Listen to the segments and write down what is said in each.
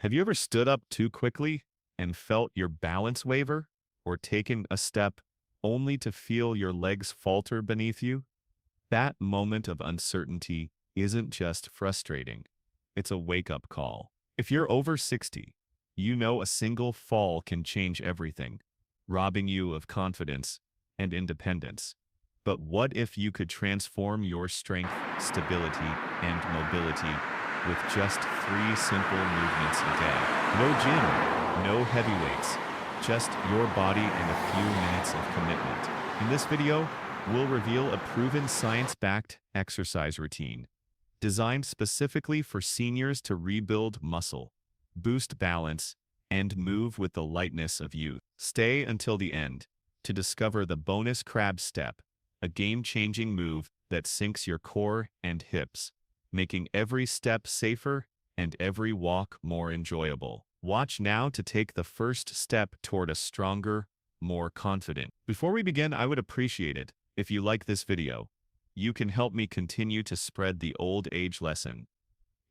Have you ever stood up too quickly and felt your balance waver, or taken a step only to feel your legs falter beneath you? That moment of uncertainty isn't just frustrating, it's a wake-up call. If you're over 60, you know a single fall can change everything, robbing you of confidence and independence. But what if you could transform your strength, stability, and mobility with just 3 simple movements a day? No gym, no heavy weights, just your body and a few minutes of commitment. In this video, we'll reveal a proven science-backed exercise routine designed specifically for seniors to rebuild muscle, boost balance, and move with the lightness of youth. Stay until the end to discover the bonus crab step, a game-changing move that syncs your core and hips, making every step safer and every walk more enjoyable. Watch now to take the first step toward a stronger, more confident. Before we begin, I would appreciate it if you like this video. You can help me continue to spread the old age lesson.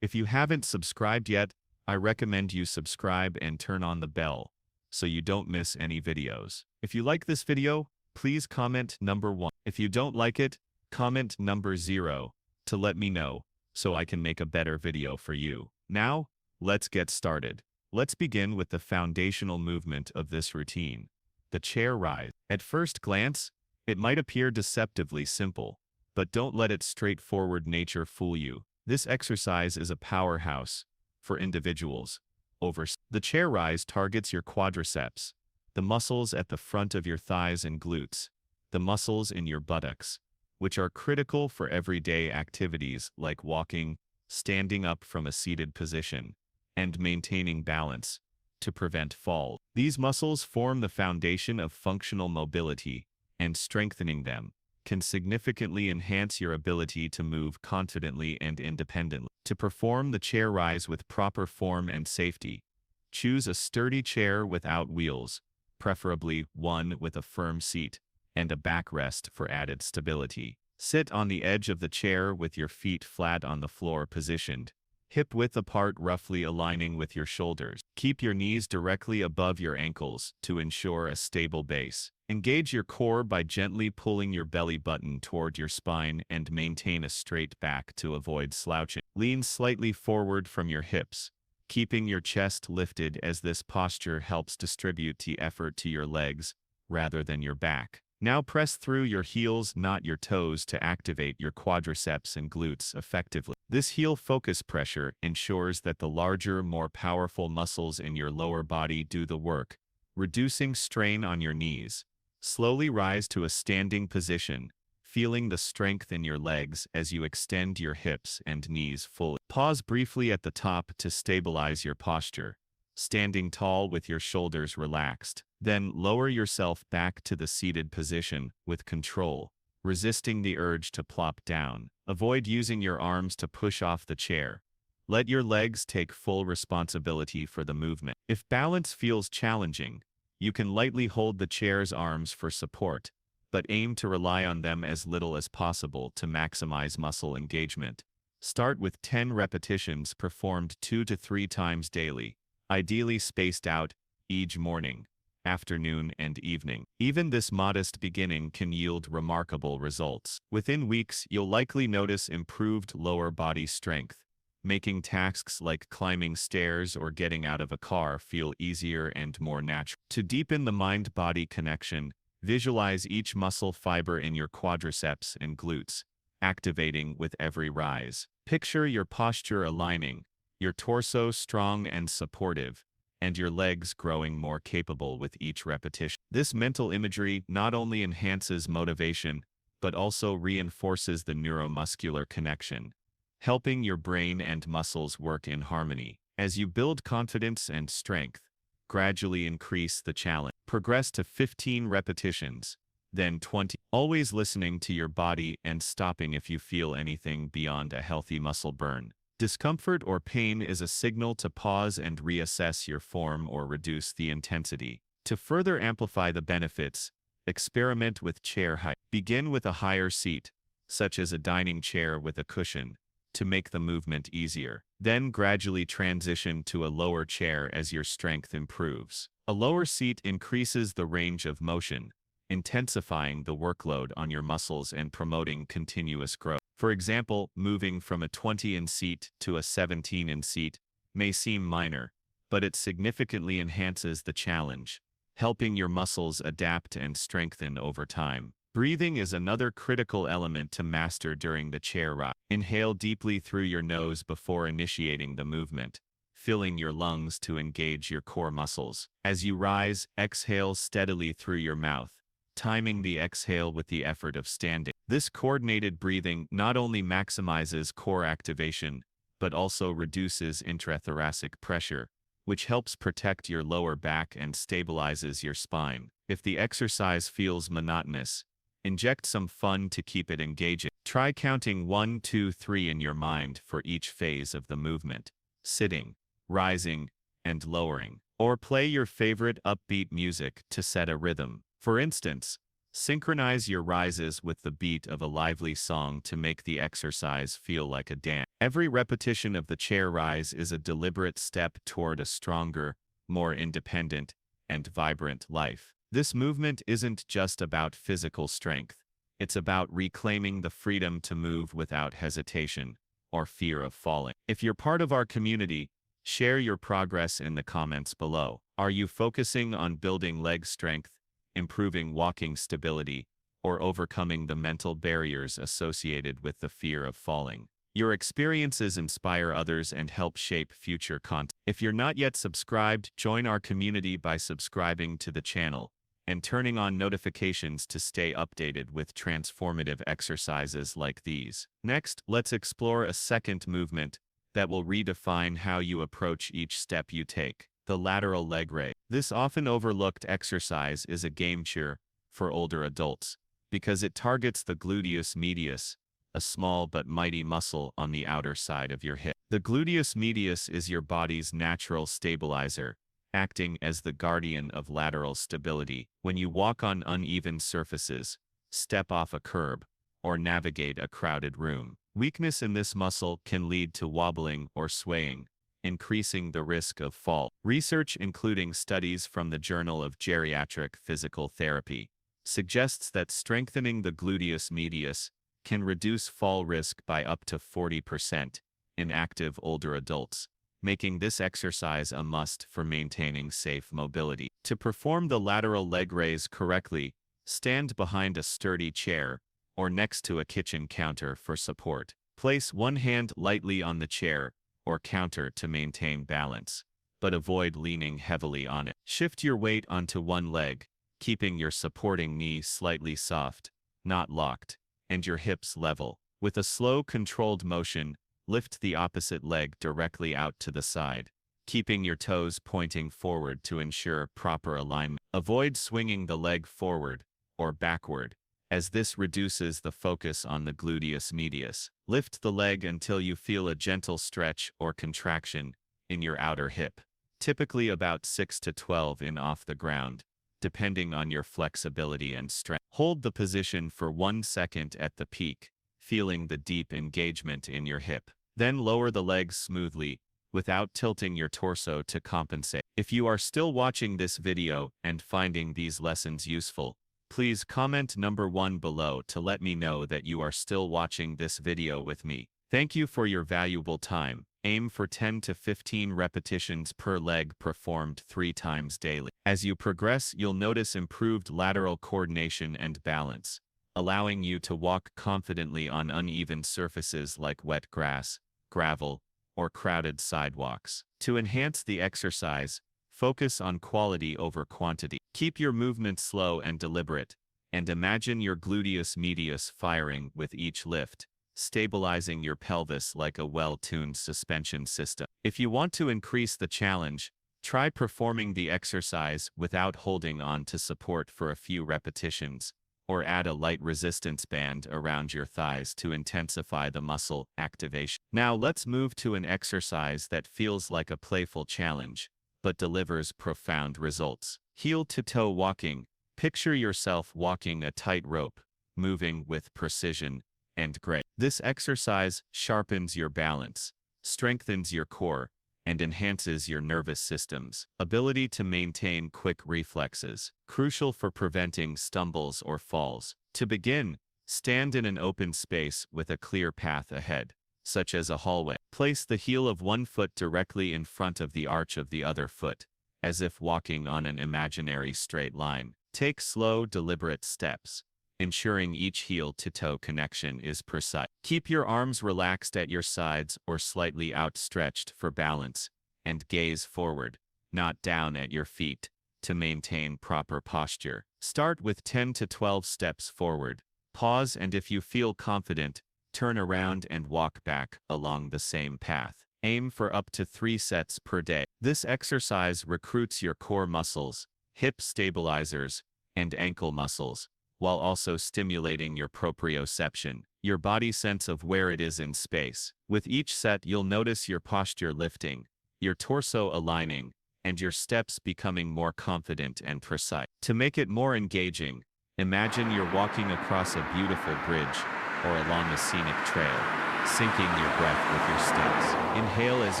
If you haven't subscribed yet, I recommend you subscribe and turn on the bell so you don't miss any videos. If you like this video, please comment number 1. If you don't like it, comment number 0 to let me know so I can make a better video for you. Now, let's get started. Let's begin with the foundational movement of this routine, the chair rise. At first glance, it might appear deceptively simple, but don't let its straightforward nature fool you. This exercise is a powerhouse for individuals. The chair rise targets your quadriceps, the muscles at the front of your thighs and glutes, the muscles in your buttocks, which are critical for everyday activities like walking, standing up from a seated position, and maintaining balance to prevent fall. These muscles form the foundation of functional mobility, and strengthening them can significantly enhance your ability to move confidently and independently. To perform the chair rise with proper form and safety, choose a sturdy chair without wheels, preferably one with a firm seat and a backrest for added stability. Sit on the edge of the chair with your feet flat on the floor positioned, hip-width apart, roughly aligning with your shoulders. Keep your knees directly above your ankles to ensure a stable base. Engage your core by gently pulling your belly button toward your spine and maintain a straight back to avoid slouching. Lean slightly forward from your hips, keeping your chest lifted as this posture helps distribute the effort to your legs rather than your back. Now press through your heels, not your toes, to activate your quadriceps and glutes effectively. This heel focus pressure ensures that the larger, more powerful muscles in your lower body do the work, reducing strain on your knees. Slowly rise to a standing position, feeling the strength in your legs as you extend your hips and knees fully. Pause briefly at the top to stabilize your posture, standing tall with your shoulders relaxed. Then lower yourself back to the seated position with control, resisting the urge to plop down. Avoid using your arms to push off the chair. Let your legs take full responsibility for the movement. If balance feels challenging, you can lightly hold the chair's arms for support, but aim to rely on them as little as possible to maximize muscle engagement. Start with 10 repetitions performed 2 to 3 times daily, ideally spaced out each morning, afternoon, and evening. Even this modest beginning can yield remarkable results. Within weeks, you'll likely notice improved lower body strength, making tasks like climbing stairs or getting out of a car feel easier and more natural. To deepen the mind-body connection, visualize each muscle fiber in your quadriceps and glutes, activating with every rise. Picture your posture aligning, your torso strong and supportive, and your legs growing more capable with each repetition. This mental imagery not only enhances motivation, but also reinforces the neuromuscular connection, helping your brain and muscles work in harmony. As you build confidence and strength, gradually increase the challenge. Progress to 15 repetitions, then 20. Always listening to your body and stopping if you feel anything beyond a healthy muscle burn. Discomfort or pain is a signal to pause and reassess your form or reduce the intensity. To further amplify the benefits, experiment with chair height. Begin with a higher seat, such as a dining chair with a cushion, to make the movement easier. Then gradually transition to a lower chair as your strength improves. A lower seat increases the range of motion, intensifying the workload on your muscles and promoting continuous growth. For example, moving from a 20-in seat to a 17-in seat may seem minor, but it significantly enhances the challenge, helping your muscles adapt and strengthen over time. Breathing is another critical element to master during the chair ride. Inhale deeply through your nose before initiating the movement, filling your lungs to engage your core muscles. As you rise, exhale steadily through your mouth, timing the exhale with the effort of standing. This coordinated breathing not only maximizes core activation, but also reduces intrathoracic pressure, which helps protect your lower back and stabilizes your spine. If the exercise feels monotonous, inject some fun to keep it engaging. Try counting 1, 2, 3 in your mind for each phase of the movement: sitting, rising, and lowering. Or play your favorite upbeat music to set a rhythm. For instance, synchronize your rises with the beat of a lively song to make the exercise feel like a dance. Every repetition of the chair rise is a deliberate step toward a stronger, more independent, and vibrant life. This movement isn't just about physical strength. It's about reclaiming the freedom to move without hesitation or fear of falling. If you're part of our community, share your progress in the comments below. Are you focusing on building leg strength, improving walking stability, or overcoming the mental barriers associated with the fear of falling? Your experiences inspire others and help shape future content. If you're not yet subscribed, join our community by subscribing to the channel and turning on notifications to stay updated with transformative exercises like these. Next, let's explore a second movement that will redefine how you approach each step you take: the lateral leg raise. This often overlooked exercise is a game changer for older adults because it targets the gluteus medius, a small but mighty muscle on the outer side of your hip. The gluteus medius is your body's natural stabilizer, acting as the guardian of lateral stability. When you walk on uneven surfaces, step off a curb, or navigate a crowded room, weakness in this muscle can lead to wobbling or swaying, increasing the risk of fall. Research, including studies from the Journal of Geriatric Physical Therapy, suggests that strengthening the gluteus medius can reduce fall risk by up to 40% in active older adults, making this exercise a must for maintaining safe mobility. To perform the lateral leg raise correctly, stand behind a sturdy chair or next to a kitchen counter for support. Place one hand lightly on the chair or counter to maintain balance, but avoid leaning heavily on it. Shift your weight onto one leg, keeping your supporting knee slightly soft, not locked, and your hips level. With a slow, controlled motion, lift the opposite leg directly out to the side, keeping your toes pointing forward to ensure proper alignment. Avoid swinging the leg forward or backward, as this reduces the focus on the gluteus medius. Lift the leg until you feel a gentle stretch or contraction in your outer hip, typically about 6 to 12 in off the ground, depending on your flexibility and strength. Hold the position for 1 second at the peak, feeling the deep engagement in your hip. Then lower the legs smoothly, without tilting your torso to compensate. If you are still watching this video and finding these lessons useful, please comment number 1 below to let me know that you are still watching this video with me. Thank you for your valuable time. Aim for 10 to 15 repetitions per leg performed 3 times daily. As you progress, you'll notice improved lateral coordination and balance, allowing you to walk confidently on uneven surfaces like wet grass, gravel, or crowded sidewalks. To enhance the exercise, focus on quality over quantity. Keep your movement slow and deliberate, and imagine your gluteus medius firing with each lift, stabilizing your pelvis like a well-tuned suspension system. If you want to increase the challenge, try performing the exercise without holding on to support for a few repetitions, or add a light resistance band around your thighs to intensify the muscle activation. Now let's move to an exercise that feels like a playful challenge, but delivers profound results. Heel-to-toe walking. Picture yourself walking a tightrope, moving with precision and great. This exercise sharpens your balance, strengthens your core, and enhances your nervous system's ability to maintain quick reflexes, crucial for preventing stumbles or falls. To begin, stand in an open space with a clear path ahead, such as a hallway. Place the heel of one foot directly in front of the arch of the other foot, as if walking on an imaginary straight line. Take slow, deliberate steps, ensuring each heel-to-toe connection is precise. Keep your arms relaxed at your sides or slightly outstretched for balance, and gaze forward, not down at your feet, to maintain proper posture. Start with 10 to 12 steps forward. Pause, and if you feel confident, turn around and walk back along the same path. Aim for up to 3 sets per day. This exercise recruits your core muscles, hip stabilizers, and ankle muscles, while also stimulating your proprioception, your body sense of where it is in space. With each set, you'll notice your posture lifting, your torso aligning, and your steps becoming more confident and precise. To make it more engaging, imagine you're walking across a beautiful bridge or along a scenic trail, syncing your breath with your steps. Inhale as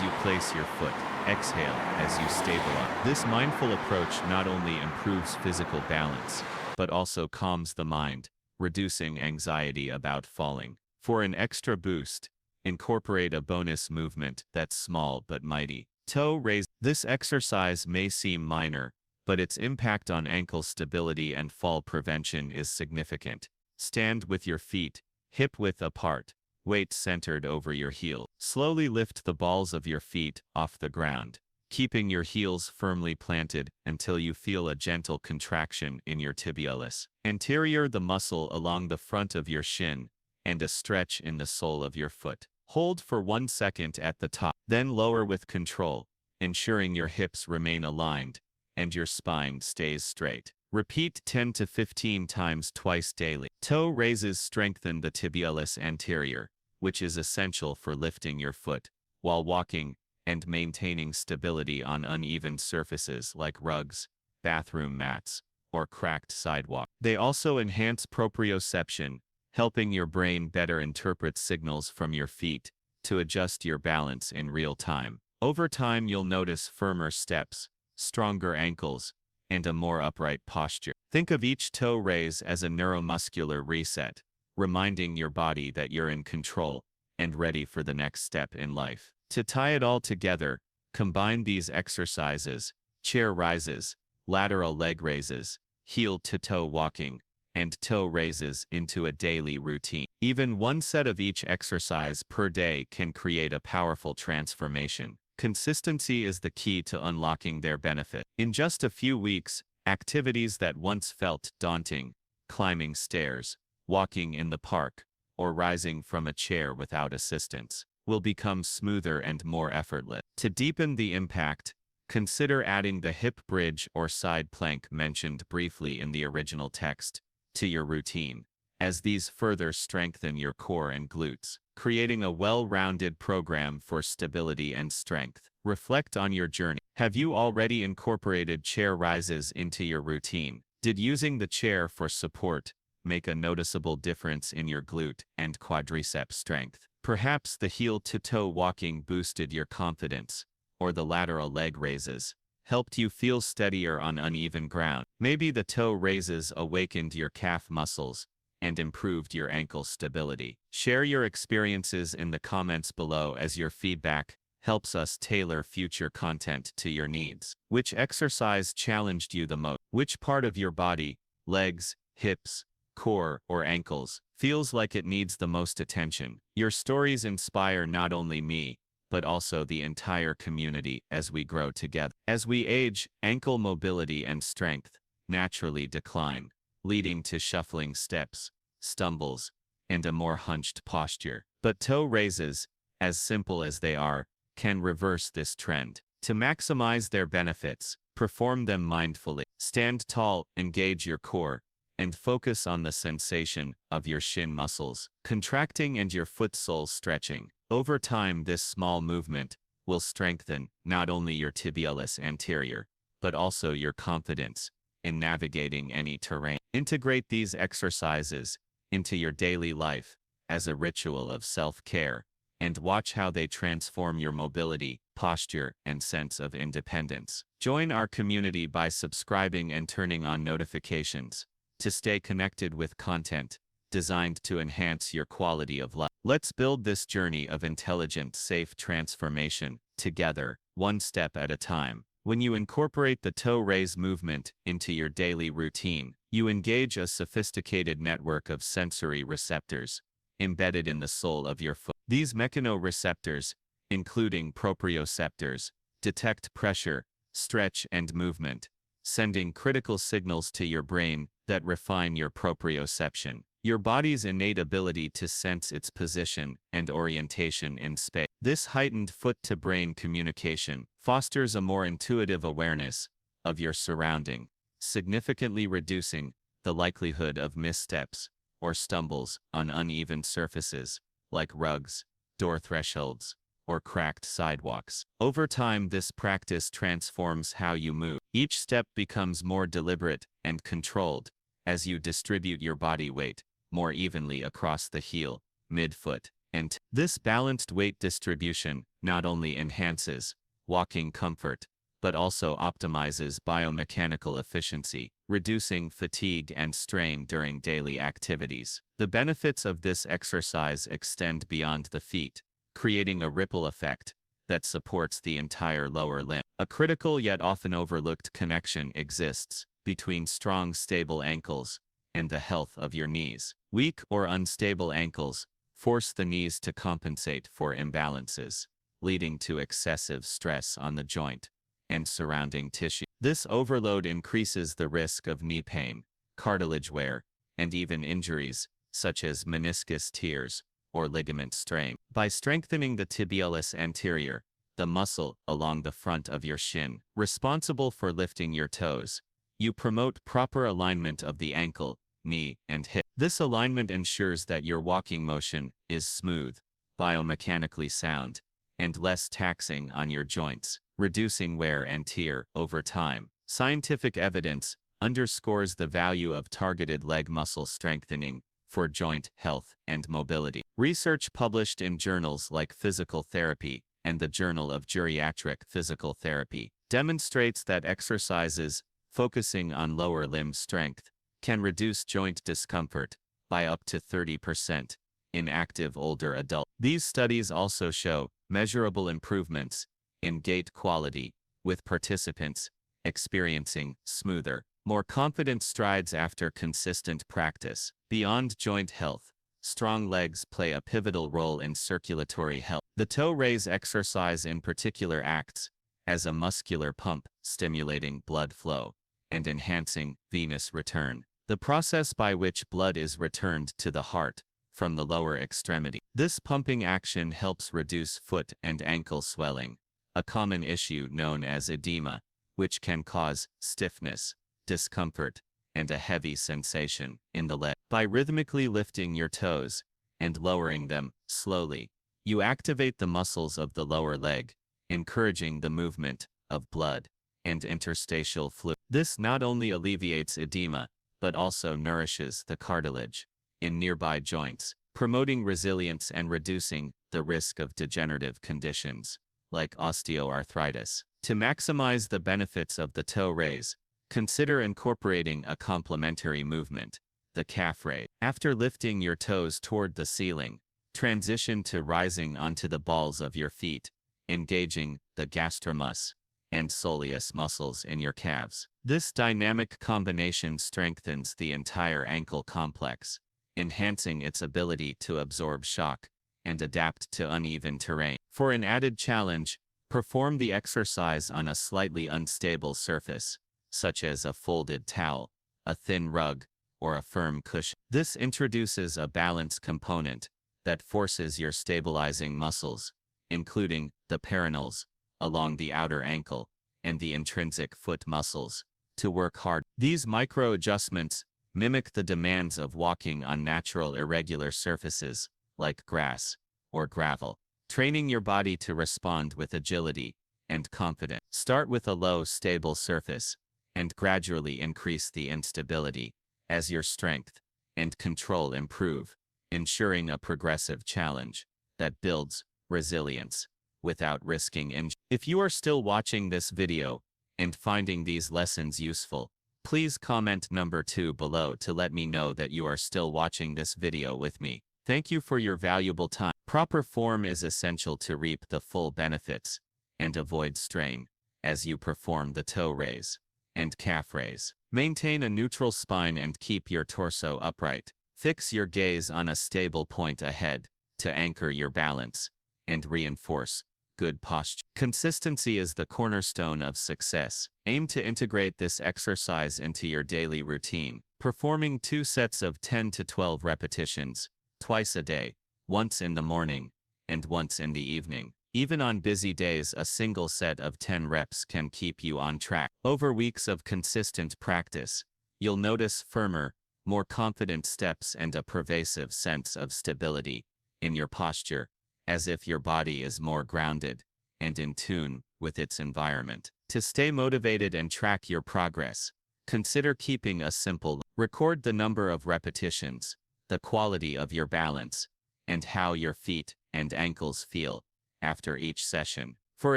you place your foot. Exhale as you stabilize. This mindful approach not only improves physical balance, but also calms the mind, reducing anxiety about falling. For an extra boost, incorporate a bonus movement that's small but mighty. Toe raise. This exercise may seem minor, but its impact on ankle stability and fall prevention is significant. Stand with your feet hip-width apart, weight centered over your heel. Slowly lift the balls of your feet off the ground, keeping your heels firmly planted until you feel a gentle contraction in your tibialis anterior, the muscle along the front of your shin, and a stretch in the sole of your foot. Hold for 1 second at the top, then lower with control, ensuring your hips remain aligned and your spine stays straight. Repeat 10 to 15 times twice daily. Toe raises strengthen the tibialis anterior, which is essential for lifting your foot while walking and maintaining stability on uneven surfaces like rugs, bathroom mats, or cracked sidewalk. They also enhance proprioception, helping your brain better interpret signals from your feet to adjust your balance in real time. Over time, you'll notice firmer steps, stronger ankles, and a more upright posture. Think of each toe raise as a neuromuscular reset, reminding your body that you're in control and ready for the next step in life. To tie it all together, combine these exercises, chair rises, lateral leg raises, heel-to-toe walking, and toe raises into a daily routine. Even one set of each exercise per day can create a powerful transformation. Consistency is the key to unlocking their benefit. In just a few weeks, activities that once felt daunting, climbing stairs, walking in the park, or rising from a chair without assistance, will become smoother and more effortless. To deepen the impact, consider adding the hip bridge or side plank mentioned briefly in the original text to your routine, as these further strengthen your core and glutes, creating a well-rounded program for stability and strength. Reflect on your journey. Have you already incorporated chair rises into your routine? Did using the chair for support make a noticeable difference in your glute and quadricep strength? Perhaps the heel-to-toe walking boosted your confidence, or the lateral leg raises helped you feel steadier on uneven ground. Maybe the toe raises awakened your calf muscles and improved your ankle stability. Share your experiences in the comments below, as your feedback helps us tailor future content to your needs. Which exercise challenged you the most? Which part of your body, legs, hips, core, or ankles, feels like it needs the most attention? Your stories inspire not only me, but also the entire community as we grow together. As we age, ankle mobility and strength naturally decline, leading to shuffling steps, stumbles, and a more hunched posture. But toe raises, as simple as they are, can reverse this trend. To maximize their benefits, perform them mindfully. Stand tall, engage your core, and focus on the sensation of your shin muscles contracting and your foot soles stretching. Over time, this small movement will strengthen not only your tibialis anterior, but also your confidence in navigating any terrain. Integrate these exercises into your daily life, as a ritual of self-care, and watch how they transform your mobility, posture, and sense of independence. Join our community by subscribing and turning on notifications to stay connected with content designed to enhance your quality of life. Let's build this journey of intelligent, safe transformation together, one step at a time. When you incorporate the toe raise movement into your daily routine, you engage a sophisticated network of sensory receptors embedded in the sole of your foot. These mechanoreceptors, including proprioceptors, detect pressure, stretch, and movement, sending critical signals to your brain that refine your proprioception, your body's innate ability to sense its position and orientation in space. This heightened foot-to-brain communication fosters a more intuitive awareness of your surrounding, significantly reducing the likelihood of missteps or stumbles on uneven surfaces like rugs, door thresholds, or cracked sidewalks. Over time, this practice transforms how you move. Each step becomes more deliberate and controlled as you distribute your body weight more evenly across the heel, midfoot, and this balanced weight distribution not only enhances walking comfort, but also optimizes biomechanical efficiency, reducing fatigue and strain during daily activities. The benefits of this exercise extend beyond the feet, creating a ripple effect that supports the entire lower limb. A critical yet often overlooked connection exists between strong, stable ankles and the health of your knees. Weak or unstable ankles force the knees to compensate for imbalances, leading to excessive stress on the joint and surrounding tissue. This overload increases the risk of knee pain, cartilage wear, and even injuries such as meniscus tears or ligament strain. By strengthening the tibialis anterior, the muscle along the front of your shin, responsible for lifting your toes, you promote proper alignment of the ankle, knee, and hip. This alignment ensures that your walking motion is smooth, biomechanically sound, and less taxing on your joints, reducing wear and tear over time. Scientific evidence underscores the value of targeted leg muscle strengthening for joint health and mobility. Research published in journals like Physical Therapy and the Journal of Geriatric Physical Therapy demonstrates that exercises focusing on lower limb strength can reduce joint discomfort by up to 30% in active older adults. These studies also show measurable improvements in gait quality, with participants experiencing smoother, more confident strides after consistent practice. Beyond joint health, strong legs play a pivotal role in circulatory health. The toe raise exercise in particular acts as a muscular pump, stimulating blood flow and enhancing venous return, the process by which blood is returned to the heart from the lower extremity. This pumping action helps reduce foot and ankle swelling, a common issue known as edema, which can cause stiffness, discomfort, and a heavy sensation in the leg. By rhythmically lifting your toes and lowering them slowly, you activate the muscles of the lower leg, encouraging the movement of blood and interstitial fluid. This not only alleviates edema, but also nourishes the cartilage in nearby joints, promoting resilience and reducing the risk of degenerative conditions like osteoarthritis. To maximize the benefits of the toe raise, consider incorporating a complementary movement, the calf raise. After lifting your toes toward the ceiling, transition to rising onto the balls of your feet, engaging the gastrocnemius and soleus muscles in your calves. This dynamic combination strengthens the entire ankle complex, enhancing its ability to absorb shock and adapt to uneven terrain. For an added challenge, perform the exercise on a slightly unstable surface, such as a folded towel, a thin rug, or a firm cushion. This introduces a balance component that forces your stabilizing muscles, including the peroneals, along the outer ankle, and the intrinsic foot muscles, to work hard. These micro-adjustments mimic the demands of walking on natural irregular surfaces, like grass or gravel, training your body to respond with agility and confidence. Start with a low, stable surface, and gradually increase the instability as your strength and control improve, ensuring a progressive challenge that builds resilience without risking injury. If you are still watching this video and finding these lessons useful, please comment number 2 below to let me know that you are still watching this video with me. Thank you for your valuable time. Proper form is essential to reap the full benefits and avoid strain as you perform the toe raise and calf raise. Maintain a neutral spine and keep your torso upright. Fix your gaze on a stable point ahead to anchor your balance and reinforce good posture. Consistency is the cornerstone of success. Aim to integrate this exercise into your daily routine, performing 2 sets of 10 to 12 repetitions twice a day, once in the morning and once in the evening. Even on busy days, a single set of 10 reps can keep you on track. Over weeks of consistent practice, you'll notice firmer, more confident steps and a pervasive sense of stability in your posture, as if your body is more grounded and in tune with its environment. To stay motivated and track your progress, consider keeping a simple record the number of repetitions, the quality of your balance, and how your feet and ankles feel after each session. For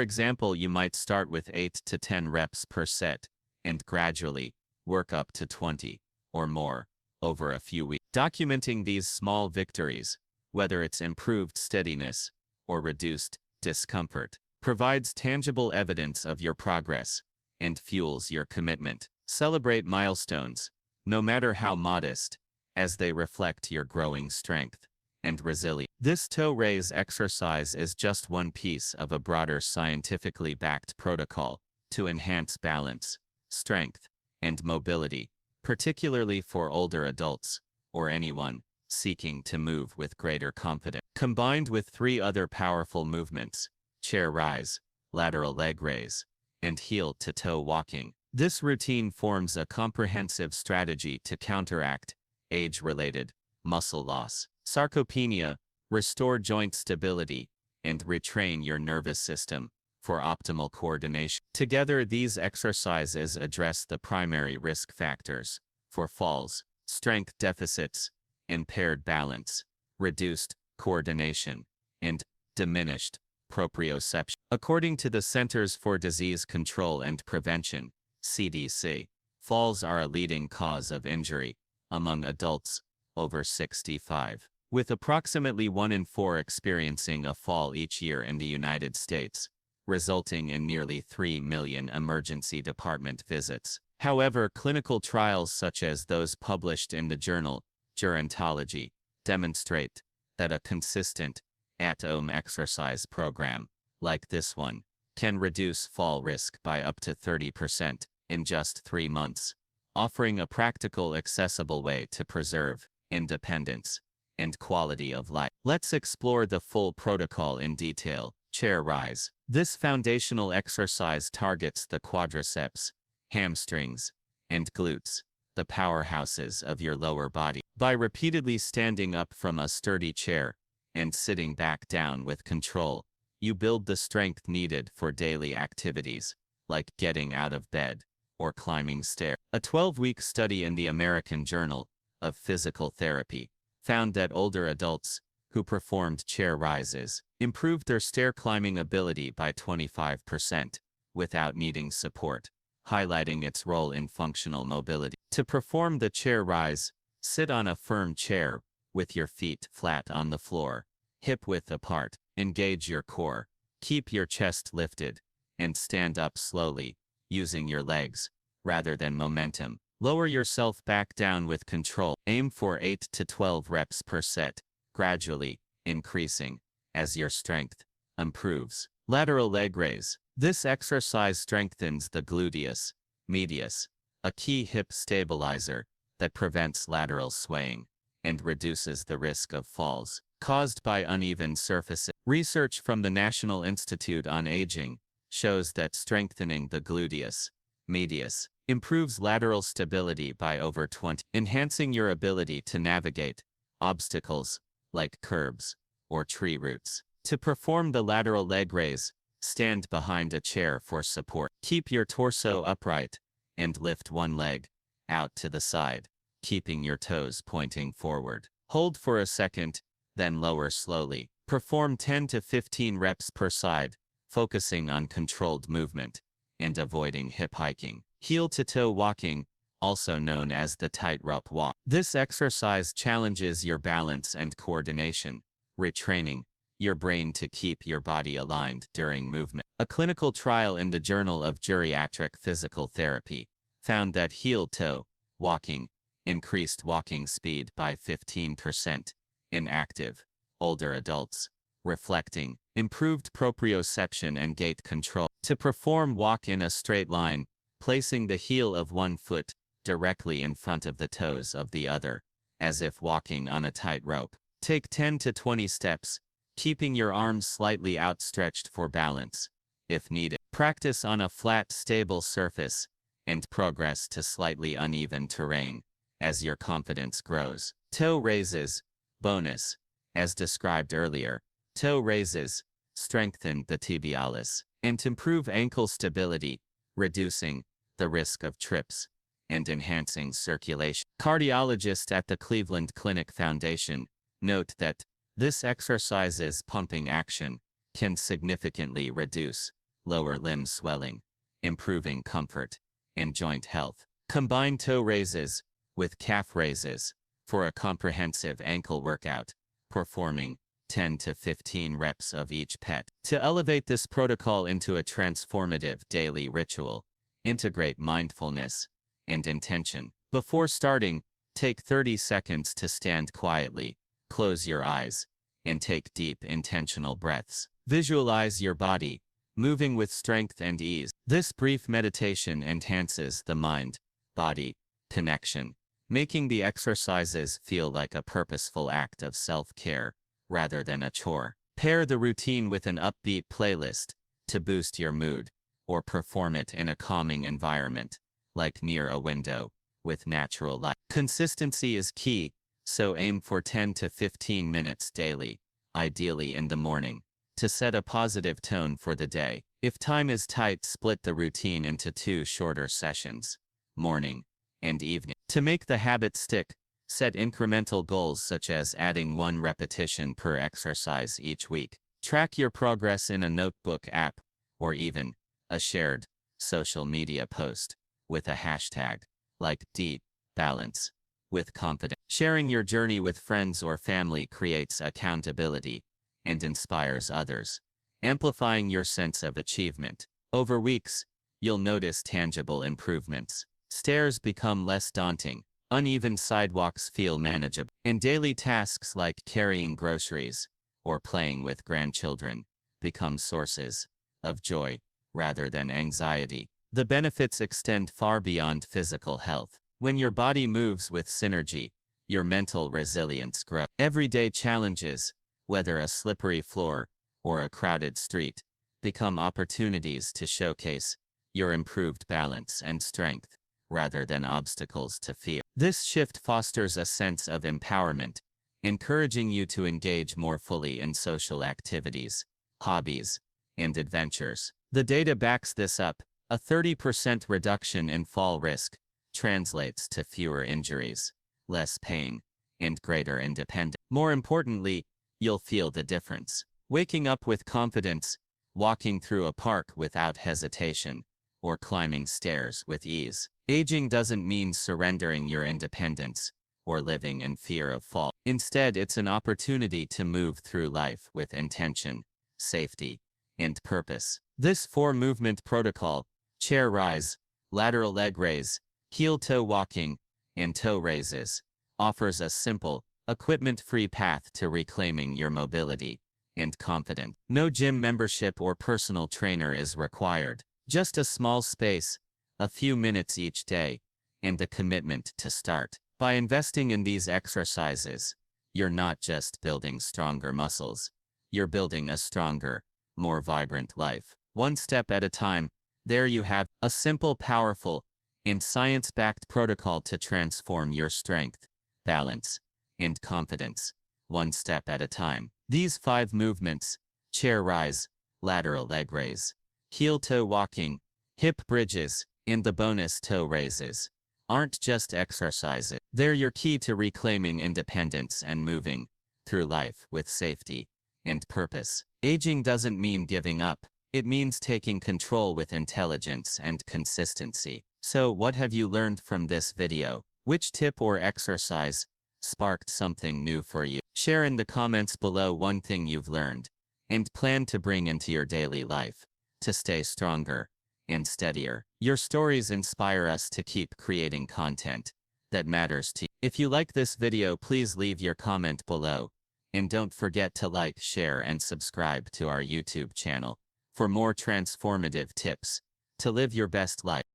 example, you might start with 8 to 10 reps per set and gradually work up to 20 or more over a few weeks. Documenting these small victories, whether it's improved steadiness or reduced discomfort, provides tangible evidence of your progress and fuels your commitment. Celebrate milestones, no matter how modest, as they reflect your growing strength and resilience. This toe raise exercise is just one piece of a broader scientifically backed protocol to enhance balance, strength, and mobility, particularly for older adults or anyone seeking to move with greater confidence. Combined with 3 other powerful movements, chair rise, lateral leg raise, and heel-to-toe walking, this routine forms a comprehensive strategy to counteract age-related muscle loss, sarcopenia, restore joint stability, and retrain your nervous system for optimal coordination. Together, these exercises address the primary risk factors for falls: strength deficits, impaired balance, reduced coordination, and diminished proprioception. According to the Centers for Disease Control and Prevention, CDC, falls are a leading cause of injury among adults over 65, with approximately 1 in 4 experiencing a fall each year in the United States, resulting in nearly 3 million emergency department visits. However, clinical trials such as those published in the journal Gerontology demonstrate that a consistent at-home exercise program like this one can reduce fall risk by up to 30% in just 3 months, offering a practical, accessible way to preserve independence and quality of life. Let's explore the full protocol in detail. Chair rise. This foundational exercise targets the quadriceps, hamstrings, and glutes, the powerhouses of your lower body. By repeatedly standing up from a sturdy chair and sitting back down with control, you build the strength needed for daily activities, like getting out of bed or climbing stairs. A 12-week study in the American Journal of Physical Therapy found that older adults who performed chair rises improved their stair climbing ability by 25% without needing support, highlighting its role in functional mobility. To perform the chair rise, sit on a firm chair with your feet flat on the floor, hip width apart. Engage your core, keep your chest lifted, and stand up slowly, using your legs rather than momentum. Lower yourself back down with control. Aim for 8 to 12 reps per set, gradually increasing as your strength improves. Lateral leg raise. This exercise strengthens the gluteus medius, a key hip stabilizer that prevents lateral swaying and reduces the risk of falls caused by uneven surfaces. Research from the National Institute on Aging shows that strengthening the gluteus medius improves lateral stability by over 20, enhancing your ability to navigate obstacles like curbs or tree roots. To perform the lateral leg raise, stand behind a chair for support. Keep your torso upright and lift one leg out to the side, keeping your toes pointing forward. Hold for a second, then lower slowly. Perform 10 to 15 reps per side, focusing on controlled movement and avoiding hip hiking. Heel-to-toe walking, also known as the tightrope walk. This exercise challenges your balance and coordination, retraining your brain to keep your body aligned during movement. A clinical trial in the Journal of Geriatric Physical Therapy found that heel-toe walking increased walking speed by 15% in active, older adults, reflecting improved proprioception and gait control. To perform walk in a straight line, placing the heel of one foot directly in front of the toes of the other, as if walking on a tightrope. Take 10 to 20 steps, keeping your arms slightly outstretched for balance, if needed. Practice on a flat, stable surface, and progress to slightly uneven terrain as your confidence grows. Toe raises, bonus. As described earlier, toe raises strengthen the tibialis and improve ankle stability, reducing the risk of trips and enhancing circulation. Cardiologists at the Cleveland Clinic Foundation note that this exercise's pumping action can significantly reduce lower limb swelling, improving comfort and joint health. Combine toe raises with calf raises for a comprehensive ankle workout, performing 10 to 15 reps of each pet. To elevate this protocol into a transformative daily ritual, integrate mindfulness and intention. Before starting, take 30 seconds to stand quietly, close your eyes, and take deep intentional breaths. Visualize your body moving with strength and ease. This brief meditation enhances the mind-body connection, making the exercises feel like a purposeful act of self-care rather than a chore. Pair the routine with an upbeat playlist to boost your mood, or perform it in a calming environment, like near a window, with natural light. Consistency is key, so aim for 10 to 15 minutes daily, ideally in the morning, to set a positive tone for the day. If time is tight, split the routine into 2 shorter sessions, morning and evening. To make the habit stick, set incremental goals such as adding 1 repetition per exercise each week. Track your progress in a notebook app, or even a shared social media post with a hashtag like Deep Balance with Confidence. Sharing your journey with friends or family creates accountability and inspires others, amplifying your sense of achievement. Over weeks, you'll notice tangible improvements. Stairs become less daunting, uneven sidewalks feel manageable, and daily tasks like carrying groceries or playing with grandchildren become sources of joy rather than anxiety. The benefits extend far beyond physical health. When your body moves with synergy, your mental resilience grows. Everyday challenges, whether a slippery floor or a crowded street, become opportunities to showcase your improved balance and strength, rather than obstacles to fear. This shift fosters a sense of empowerment, encouraging you to engage more fully in social activities, hobbies, and adventures. The data backs this up. A 30% reduction in fall risk translates to fewer injuries, less pain, and greater independence. More importantly, you'll feel the difference. Waking up with confidence, walking through a park without hesitation, or climbing stairs with ease. Aging doesn't mean surrendering your independence or living in fear of fall. Instead, it's an opportunity to move through life with intention, safety, and purpose. This 4-movement protocol, chair rise, lateral leg raise, heel-toe walking, and toe raises, offers a simple, equipment-free path to reclaiming your mobility and confidence. No gym membership or personal trainer is required. Just a small space, a few minutes each day, and a commitment to start. By investing in these exercises, you're not just building stronger muscles, you're building a stronger, more vibrant life. One step at a time. There you have a simple, powerful, and science-backed protocol to transform your strength, balance, and confidence, one step at a time. These 5 movements, chair rise, lateral leg raise, heel-toe walking, hip bridges, and the bonus toe raises, aren't just exercises. They're your key to reclaiming independence and moving through life with safety and purpose. Aging doesn't mean giving up. It means taking control with intelligence and consistency. So what have you learned from this video? Which tip or exercise sparked something new for you? Share in the comments below one thing you've learned and plan to bring into your daily life to stay stronger and steadier. Your stories inspire us to keep creating content that matters to you. If you like this video, please leave your comment below. And don't forget to like, share, and subscribe to our YouTube channel for more transformative tips to live your best life.